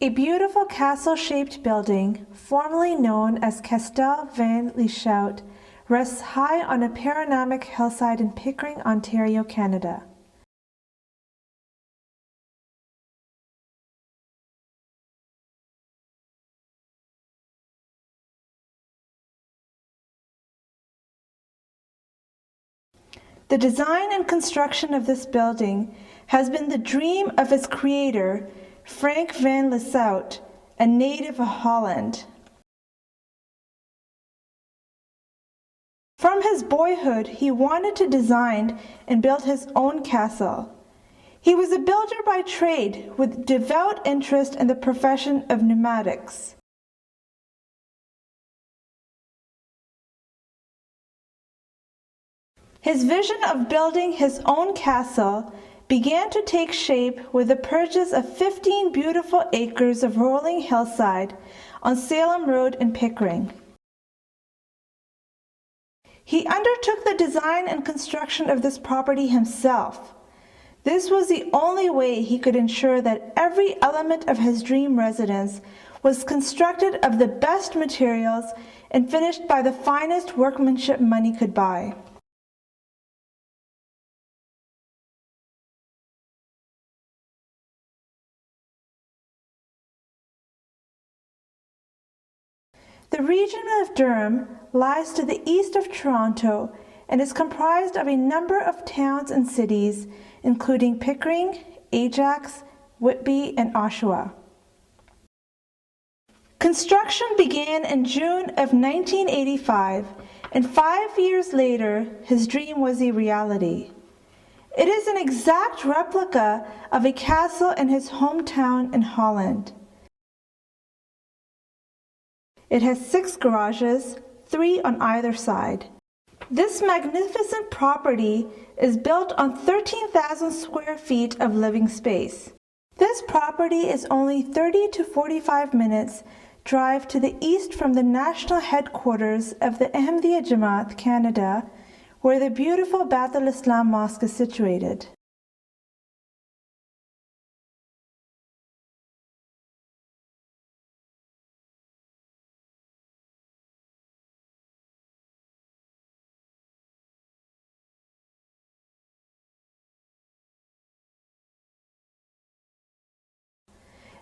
A beautiful castle-shaped building, formerly known as Castel Van Lieshout, rests high on a panoramic hillside in Pickering, Ontario, Canada. The design and construction of this building has been the dream of its creator, Frank van Lieshout, a native of Holland. From his boyhood, he wanted to design and build his own castle. He was a builder by trade with devout interest in the profession of pneumatics. His vision of building his own castle began to take shape with the purchase of 15 beautiful acres of rolling hillside on Salem Rd in Pickering. He undertook the design and construction of this property himself. This was the only way he could ensure that every element of his dream residence was constructed of the best materials and finished by the finest workmanship money could buy. The region of Durham lies to the east of Toronto and is comprised of a number of towns and cities, including Pickering, Ajax, Whitby, and Oshawa. Construction began in June of 1985, and 5 years later, his dream was a reality. It is an exact replica of a castle in his hometown in Holland. It has 6 garages, 3 on either side. This magnificent property is built on 13,000 square feet of living space. This property is only 30 to 45 minutes drive to the east from the national headquarters of the Ahmadiyya Jamaat, Canada, where the beautiful Baitul Mosque is situated.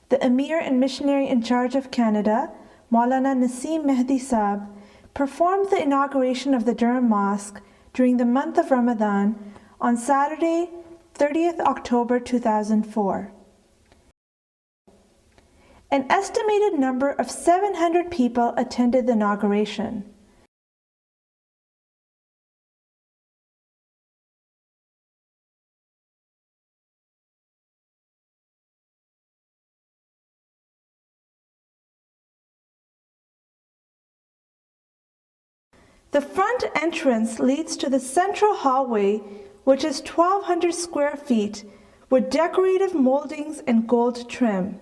The Emir and missionary in charge of Canada, Maulana Naseem Mehdi Saab, performed the inauguration of the Durham Mosque during the month of Ramadan on Saturday, 30th October 2004. An estimated number of 700 people attended the inauguration. The front entrance leads to the central hallway, which is 1,200 square feet, with decorative moldings and gold trim.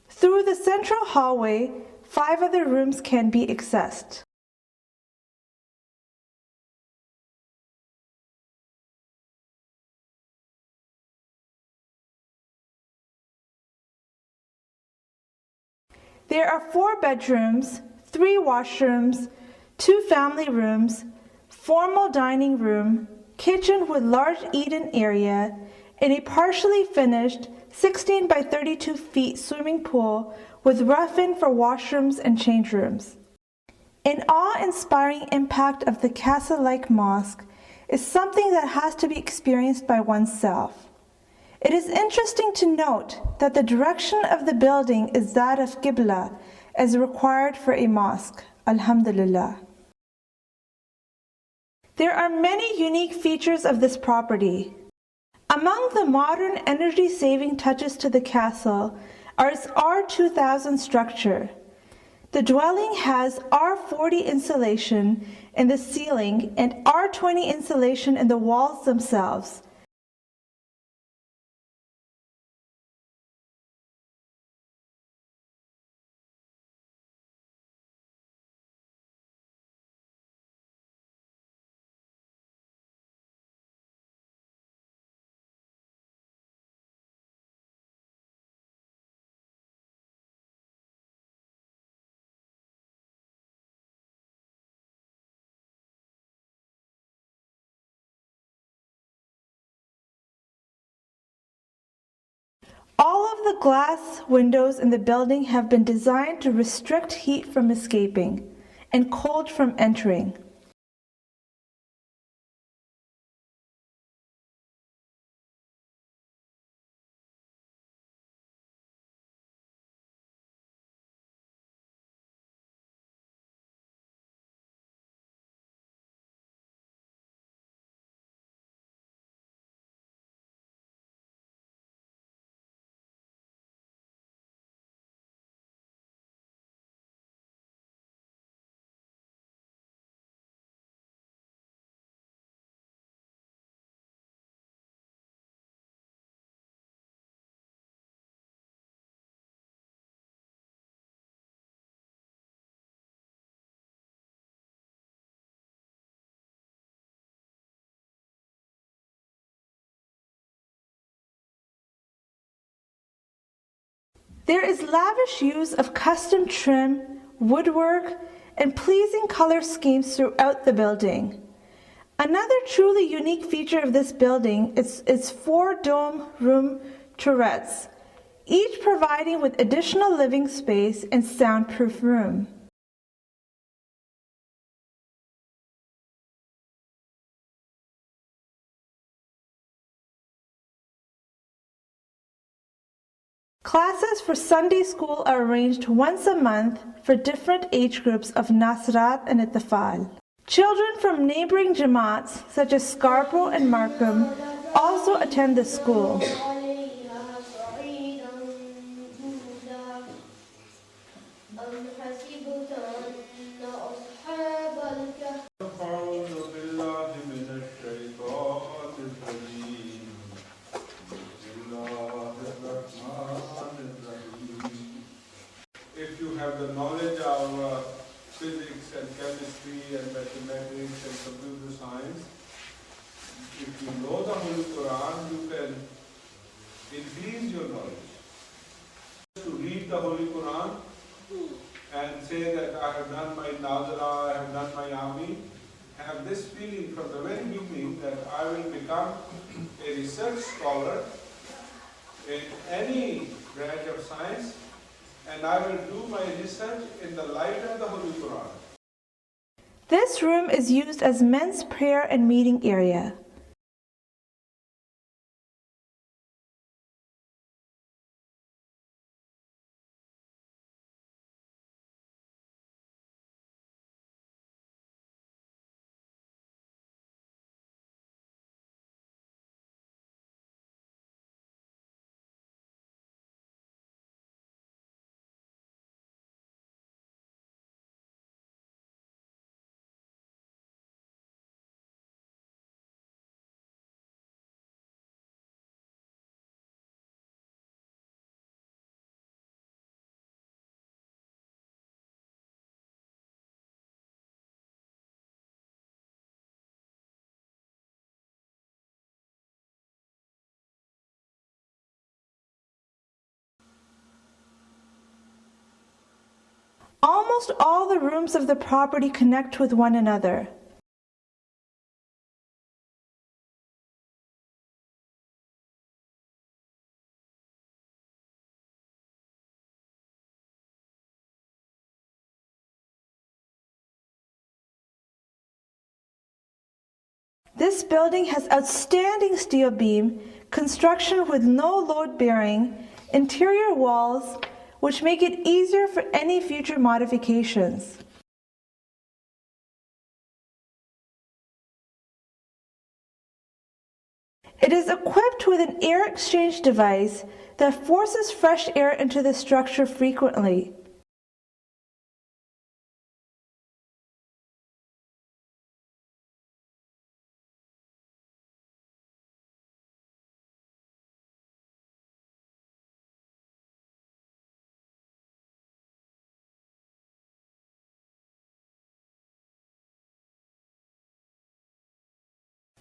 Through the central hallway, 5 other rooms can be accessed. There are 4 bedrooms, 3 washrooms, 2 family rooms, formal dining room, kitchen with large eat-in area, and a partially finished 16 by 32 feet swimming pool with rough-in for washrooms and change rooms. An awe-inspiring impact of the castle-like mosque is something that has to be experienced by oneself. It is interesting to note that the direction of the building is that of Qibla, as required for a mosque. Alhamdulillah. There are many unique features of this property. Among the modern energy-saving touches to the castle are its R2000 structure. The dwelling has R40 insulation in the ceiling and R20 insulation in the walls themselves. All of the glass windows in the building have been designed to restrict heat from escaping and cold from entering. There is lavish use of custom trim, woodwork, and pleasing color schemes throughout the building. Another truly unique feature of this building is its 4 dome room turrets, each providing with additional living space and soundproof room. Classes for Sunday school are arranged once a month for different age groups of Nasrat and Ittifal. Children from neighboring Jamaats such as Scarborough and Markham also attend the school. If you have the knowledge of physics and chemistry and mathematics and computer science, if you know the Holy Quran, you can increase your knowledge. To read the Holy Quran and say that I have done my Nazara, I have done my Ami, have this feeling from the very beginning that I will become a research scholar in any branch of science, and I will do my research in the light of the Holy Quran. This room is used as men's prayer and meeting area. Almost all the rooms of the property connect with one another. This building has outstanding steel beam construction with no load bearing interior walls, which make it easier for any future modifications. It is equipped with an air exchange device that forces fresh air into the structure frequently.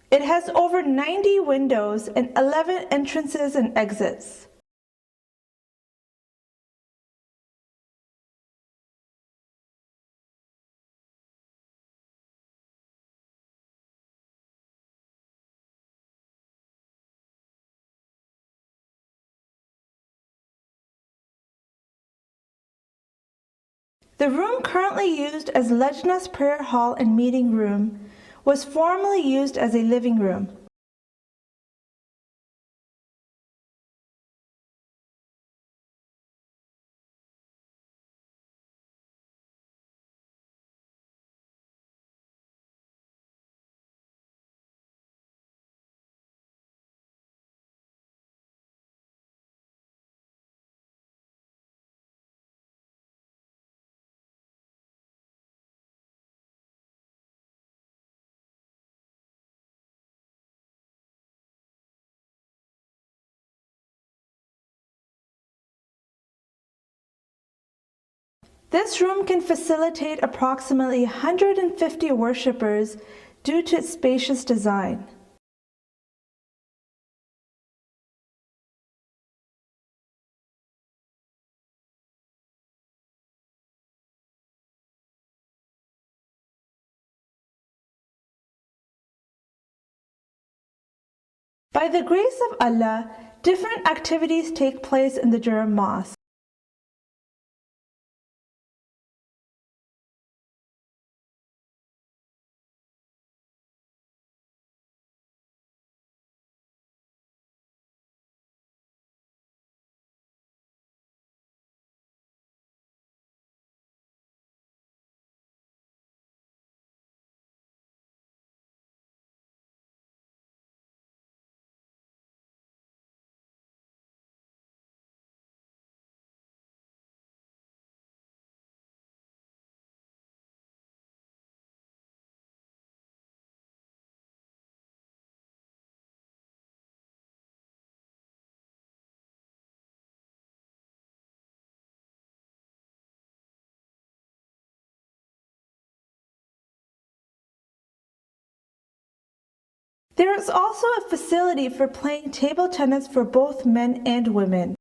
It has over 90 windows and 11 entrances and exits. The room currently used as Lejna's prayer hall and meeting room was formerly used as a living room. This room can facilitate approximately 150 worshippers due to its spacious design. By the grace of Allah, different activities take place in the Durham Mosque. There is also a facility for playing table tennis for both men and women.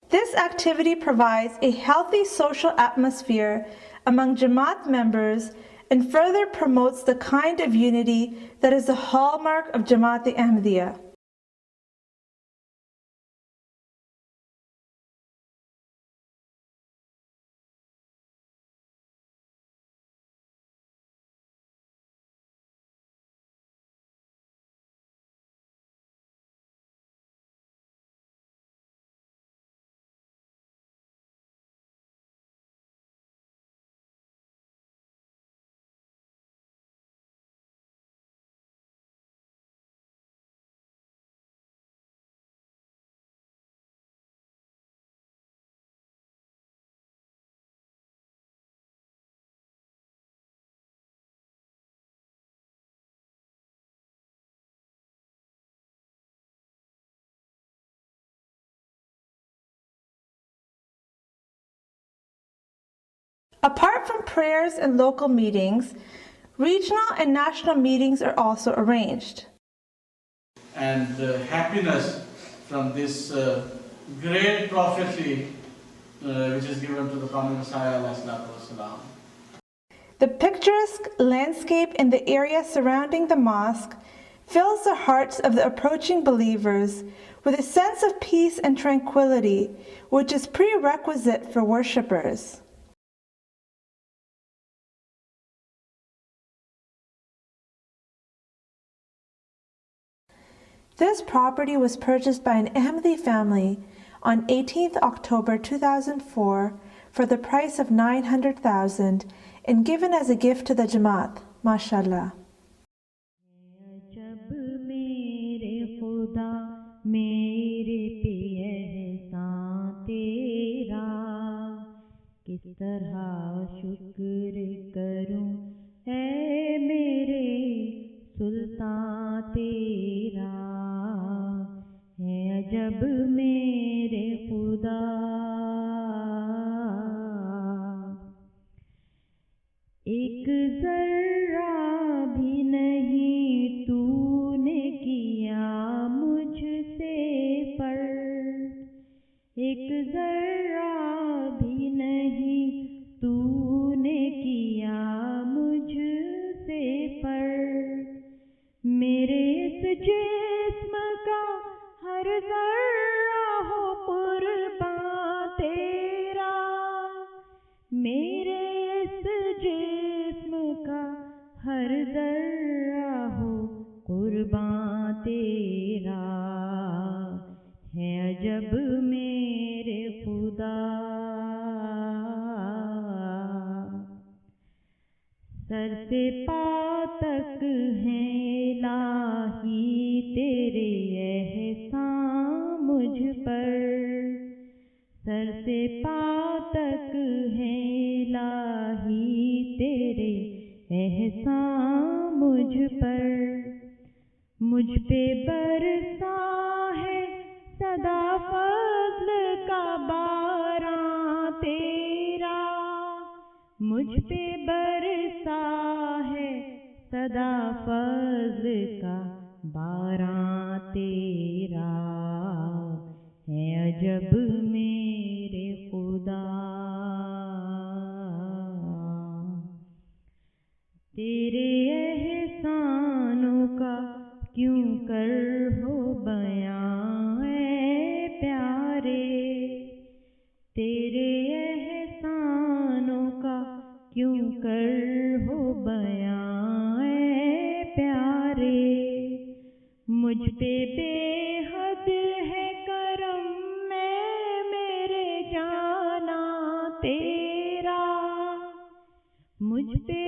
This activity provides a healthy social atmosphere among Jamaat members and further promotes the kind of unity that is the hallmark of Jamaat-e-Ahmadiyya. Apart from prayers and local meetings, regional and national meetings are also arranged. And happiness from this great prophecy which is given to the Prophet Messiah. The picturesque landscape in the area surrounding the mosque fills the hearts of the approaching believers with a sense of peace and tranquility, which is prerequisite for worshippers. This property was purchased by an Ahmadi family on 18th October 2004 for the price of $900,000 and given as a gift to the Jamaat. MashaAllah. सुल्तान तेरा है जब मेरे खुदा ذرہ بھی نہیں تو نے کیا مجھ سے فرق، میرے اس جسم کا ہر ذرہ ہو قرباں تیرا، میرے اس جسم کا ہر ذرہ ہو قرباں تیرا، ہے عجب میرے خدا، سر سے پا تک ہیں الہی تیرے احسان مجھ پر، سر سے پا تک ہیں الہی تیرے احسان مجھ پر، مجھ پہ برسا ہے سدا فضل کا باران تیرا، مجھ پہ برسا ہے سدا فضل کا باران تیرا، ہے عجب میرے خدا، تیرے احسانوں کا کیوں کر ہو بیان اے پیارے، تیرے احسانوں کا کیوں کر ہو بیان اے پیارے، مجھ پہ بے حد ہے کرم میں میرے جانا تیرا، مجھ پہ